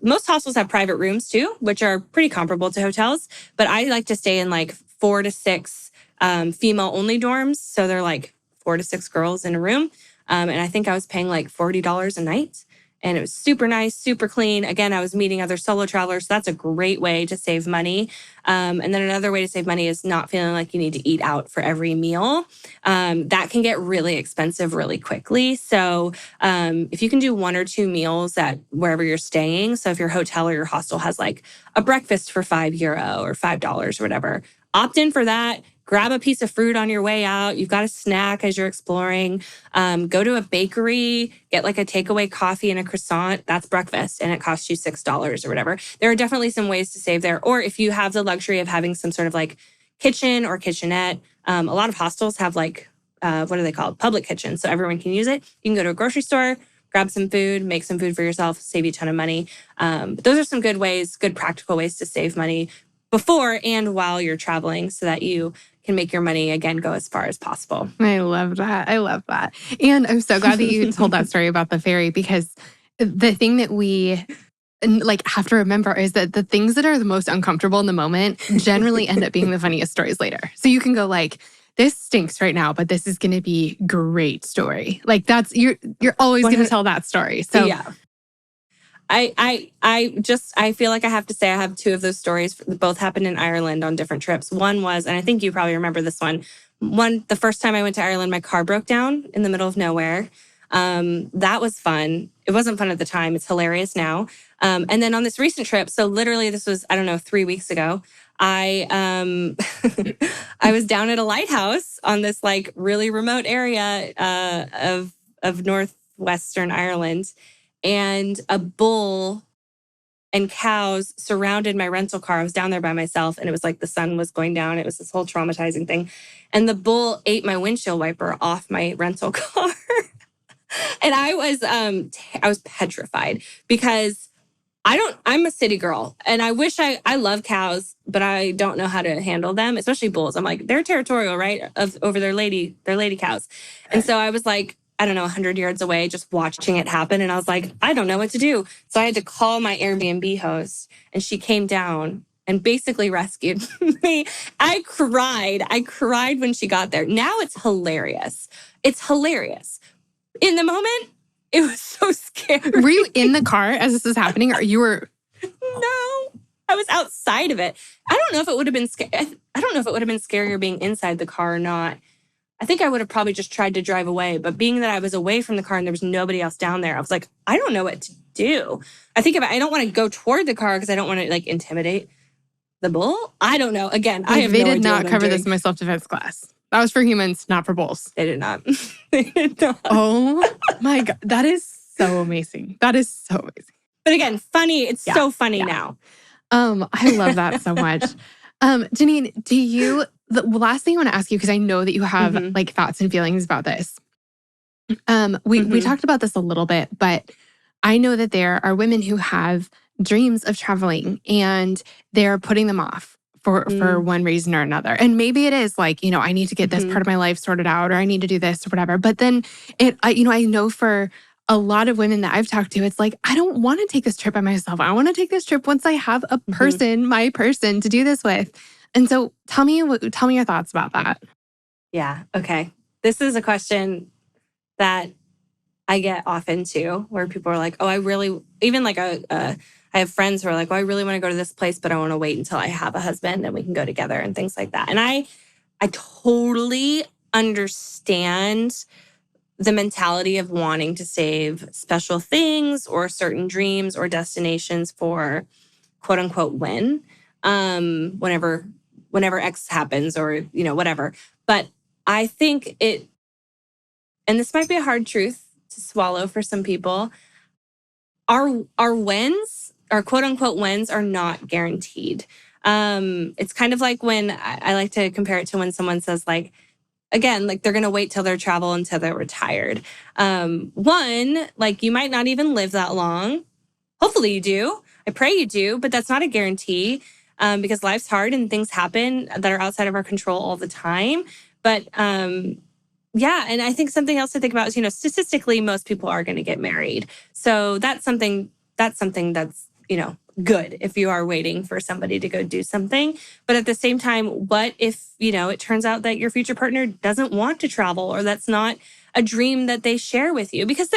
most hostels have private rooms too, which are pretty comparable to hotels. But I like to stay in like 4 to 6 female-only dorms. So they're like 4 to 6 girls in a room. And I think I was paying like $40 a night. And it was super nice, super clean. Again, I was meeting other solo travelers. So that's a great way to save money. And then another way to save money is not feeling like you need to eat out for every meal. That can get really expensive really quickly. So if you can do 1 or 2 meals at wherever you're staying, so if your hotel or your hostel has like a breakfast for €5 or $5 or whatever, opt in for that. Grab a piece of fruit on your way out. You've got a snack as you're exploring. Go to a bakery, get like a takeaway coffee and a croissant. That's breakfast and it costs you $6 or whatever. There are definitely some ways to save there. Or if you have the luxury of having some sort of like kitchen or kitchenette, a lot of hostels have like, what are they called? Public kitchens. So everyone can use it. You can go to a grocery store, grab some food, make some food for yourself, save you a ton of money. But those are some good ways, good practical ways to save money before and while you're traveling so that you can make your money, again, go as far as possible. I love that. I love that. And I'm so glad that you told that story about the ferry, because the thing that we like have to remember is that the things that are the most uncomfortable in the moment generally end up being the funniest stories later. So you can go like, this stinks right now, but this is going to be a great story. Like you're always going to tell that story. So yeah. I feel like I have to say I have 2 of those stories. Both happened in Ireland on different trips. One was, and I think you probably remember this one. The first time I went to Ireland, my car broke down in the middle of nowhere. That was fun. It wasn't fun at the time. It's hilarious now. And then on this recent trip, so literally this was, 3 weeks ago, I I was down at a lighthouse on this like really remote area of northwestern Ireland. And a bull and cows surrounded my rental car. I was down there by myself and it was like the sun was going down. It was this whole traumatizing thing. And the bull ate my windshield wiper off my rental car. And I was petrified because I'm a city girl and I wish I love cows, but I don't know how to handle them, especially bulls. I'm like, they're territorial, right? Over their lady cows. And so I was like, 100 yards away, just watching it happen. And I was like, I don't know what to do. So I had to call my Airbnb host and she came down and basically rescued me. I cried. I cried when she got there. Now it's hilarious. It's hilarious. In the moment, it was so scary. Were you in the car as this was happening, or you were? No, I was outside of it. I don't know if it would have been I don't know if it would have been scarier being inside the car or not. I think I would have probably just tried to drive away. But being that I was away from the car and there was nobody else down there, I was like, I don't know what to do. I don't want to go toward the car because I don't want to like intimidate the bull. I don't know. Again, I have no idea. They did not cover this in my self-defense class. That was for humans, not for bulls. They did not. They did not. Oh my God. That is so amazing. That is so amazing. But again, funny. It's so funny now. I love that so much. Gennean, the last thing I want to ask you, because I know that you have like thoughts and feelings about this. We talked about this a little bit, but I know that there are women who have dreams of traveling and they're putting them off for one reason or another. And maybe it is like, I need to get this part of my life sorted out, or I need to do this or whatever. But then I know for a lot of women that I've talked to, it's like, I don't want to take this trip by myself. I want to take this trip once I have a person, my person to do this with. And so tell me your thoughts about that. Yeah. Okay. This is a question that I get often too, where people are like, oh, I really, even like I have friends who are like, oh, I really want to go to this place, but I want to wait until I have a husband and we can go together and things like that. And I totally understand the mentality of wanting to save special things or certain dreams or destinations for quote unquote whenever X happens or, whatever. But I think and this might be a hard truth to swallow for some people, our wins, our quote unquote wins are not guaranteed. It's kind of like when I like to compare it to when someone says like, again, like they're going to wait till their travel until they're retired. One, like you might not even live that long. Hopefully you do. I pray you do, but that's not a guarantee because life's hard and things happen that are outside of our control all the time. But yeah, and I think something else to think about is, statistically, most people are going to get married. So that's something that's, good if you are waiting for somebody to go do something. But at the same time, what if, it turns out that your future partner doesn't want to travel or that's not a dream that they share with you? Because,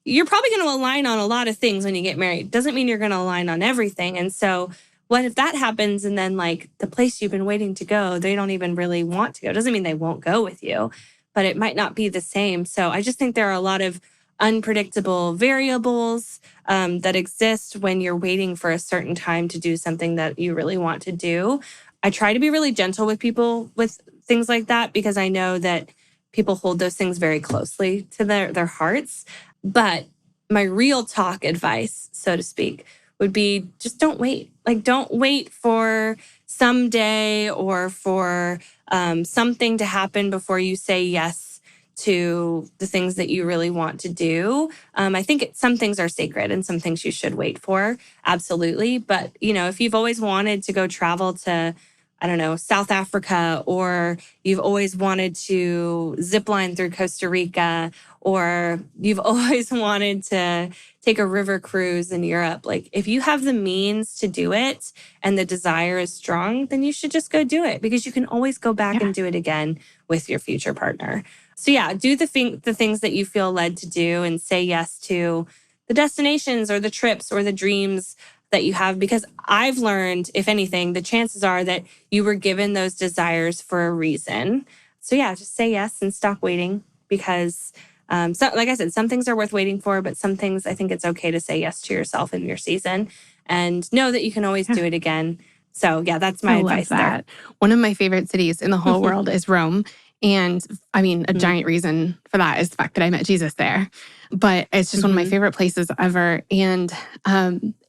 you're probably going to align on a lot of things when you get married. Doesn't mean you're going to align on everything. And so what if that happens and then like the place you've been waiting to go, they don't even really want to go? Doesn't mean they won't go with you, but it might not be the same. So I just think there are a lot of unpredictable variables that exist when you're waiting for a certain time to do something that you really want to do. I try to be really gentle with people with things like that because I know that people hold those things very closely to their hearts. But my real talk advice, so to speak, would be just don't wait. Like, don't wait for someday or for something to happen before you say yes to the things that you really want to do. I think some things are sacred and some things you should wait for. Absolutely. But, if you've always wanted to go travel to, I don't know, South Africa, or you've always wanted to zip line through Costa Rica, or you've always wanted to take a river cruise in Europe, like if you have the means to do it and the desire is strong, then you should just go do it because you can always go back and do it again with your future partner. So yeah, do the things that you feel led to do and say yes to the destinations or the trips or the dreams that you have, because I've learned, if anything, the chances are that you were given those desires for a reason. So yeah, just say yes and stop waiting because so, like I said, some things are worth waiting for, but some things I think it's okay to say yes to yourself in your season and know that you can always do it again. So yeah, that's my advice there. One of my favorite cities in the whole world is Rome. And I mean, a giant reason for that is the fact that I met Jesus there. But it's just one of my favorite places ever. And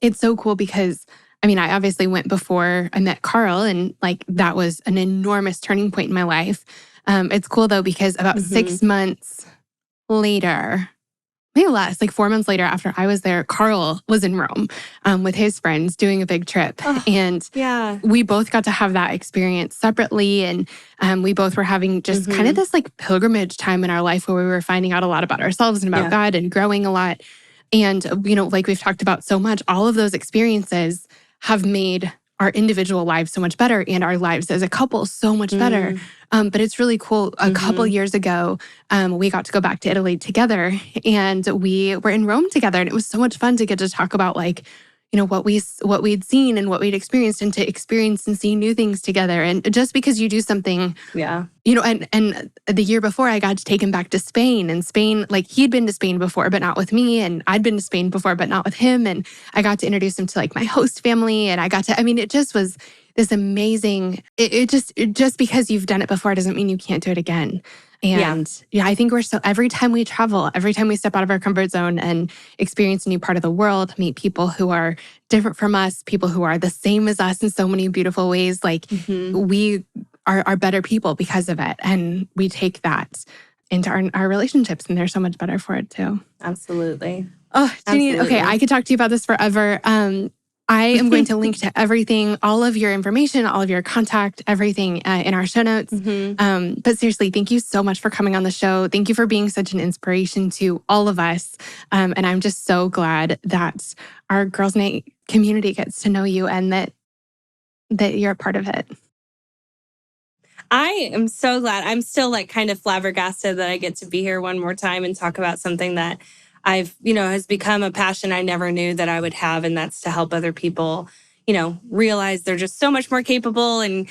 it's so cool because, I mean, I obviously went before I met Carl, and like that was an enormous turning point in my life. It's cool though, because about 6 months later, maybe less, like 4 months later after I was there, Carl was in Rome with his friends doing a big trip. And we both got to have that experience separately. And we both were having just kind of this like pilgrimage time in our life where we were finding out a lot about ourselves and about God and growing a lot. And, like we've talked about so much, all of those experiences have made our individual lives so much better and our lives as a couple so much better. But it's really cool. A couple years ago, we got to go back to Italy together, and we were in Rome together. And it was so much fun to get to talk about like, what we'd seen and what we'd experienced, and to experience and see new things together. And just because you do something, and the year before I got to take him back to Spain, and Spain, like he'd been to Spain before, but not with me. And I'd been to Spain before, but not with him. And I got to introduce him to like my host family. And it just was this amazing, just because you've done it before doesn't mean you can't do it again. And I think every time we travel, every time we step out of our comfort zone and experience a new part of the world, meet people who are different from us, people who are the same as us in so many beautiful ways, like we are better people because of it. And we take that into our relationships, and they're so much better for it too. Absolutely. Oh, Gennean, okay, I could talk to you about this forever. I am going to link to everything, all of your information, all of your contact, everything in our show notes. But seriously, thank you so much for coming on the show. Thank you for being such an inspiration to all of us. And I'm just so glad that our Girls Night community gets to know you, and that you're a part of it. I am so glad. I'm still like kind of flabbergasted that I get to be here one more time and talk about something that I've, has become a passion I never knew that I would have. And that's to help other people, realize they're just so much more capable, and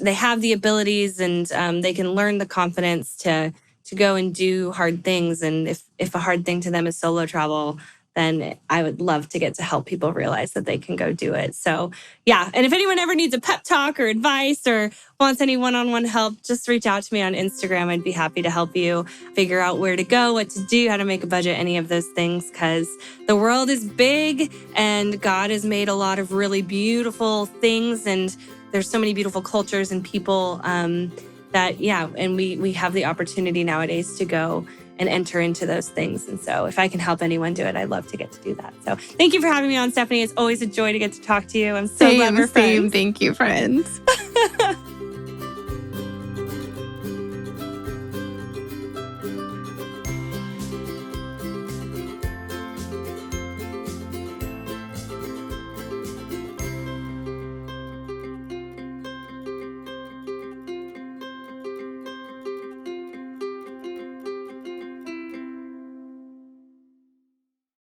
they have the abilities, and they can learn the confidence to go and do hard things. And if a hard thing to them is solo travel, then I would love to get to help people realize that they can go do it. So yeah. And if anyone ever needs a pep talk or advice or wants any one-on-one help, just reach out to me on Instagram. I'd be happy to help you figure out where to go, what to do, how to make a budget, any of those things, because the world is big and God has made a lot of really beautiful things. And there's so many beautiful cultures and people and we have the opportunity nowadays to go and enter into those things. And so if I can help anyone do it, I'd love to get to do that. So thank you for having me on, Stephanie. It's always a joy to get to talk to you. I'm so glad we're friends. Thank you, friends.